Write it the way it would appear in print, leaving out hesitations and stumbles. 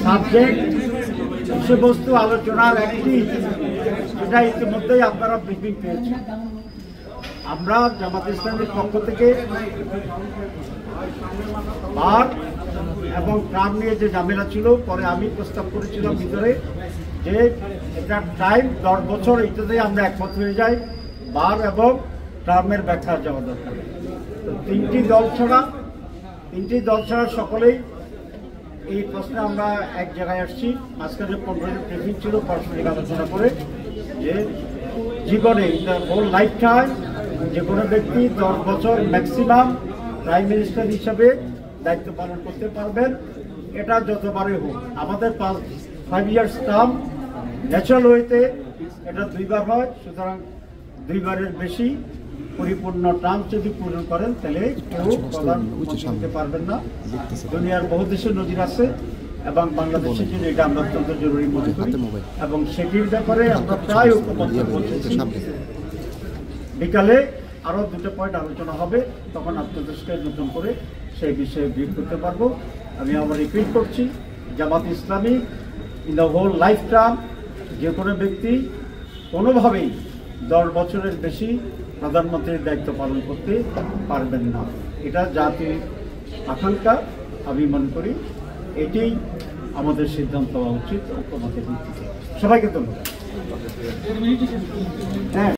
Subject বিষয়বস্তু আলোচনার একটি, এটা ইতিমধ্যেই আপনারা ব্রিফিং পেয়েছেন। আমরা জামাত ইসলামের পক্ষ থেকে বার এবং ট্রাম নিয়ে যে ঝামেলা ছিল, পরে আমি প্রস্তাব করেছিলাম ভিতরে যে এটা টাইম 10 বছর, এটাতেই আমরা একমত হয়ে যাই, বার এবং ট্রামের ব্যাখ্যা যাওয়া দরকার। তো তিনটি দল ছাড়া সকলেই এই প্রশ্নে আমরা এক জায়গায় আসছি। আজকে যে 15 ব্রিফিং ছিল পারস্পরিক আলোচনা করে যে জীবনে হোল লাইফ টাইম যে কোনো ব্যক্তি 10 বছর ম্যাক্সিমাম প্রাইম মিনিস্টার হিসাবে দায়িত্ব পালন করতে পারবেন, এটা যতবারই হোক। আমাদের 5 ইয়ার্স টার্ম ন্যাচারাল ওয়েতে এটা 2 বার হয়, সুতরাং 2 বারের বেশি পরিপূর্ণ টার্ম যদি পূরণ করেন তাহলে কেউ প্রধান করতে পারবেন না। দুনিয়ার বহু দেশের নজির আছে এবং বাংলাদেশের জন্য এটা আমরা অত্যন্ত জরুরি মনে করি এবং সেটির ব্যাপারে আমরা প্রায় ঐক্যবদ্ধ করতেছি। বিকালে আরও 2টা পয়েন্ট আলোচনা হবে, তখন আপনাদেরকে নতুন করে সেই বিষয়ে ব্রিফ করতে পারবো। আমি আবার রিপিট করছি, Jamaat Islami in the whole life term যে কোনো ব্যক্তি কোনোভাবেই 10 বছরের বেশি প্রধানমন্ত্রীর দায়িত্ব পালন করতে পারবেন না। এটা জাতির আকাঙ্ক্ষা, আমি মনে করি এটাই আমাদের সিদ্ধান্ত হওয়া উচিত ঐক্যমতের ভিত্তিতে। সবাইকে ধন্যবাদ। হ্যাঁ।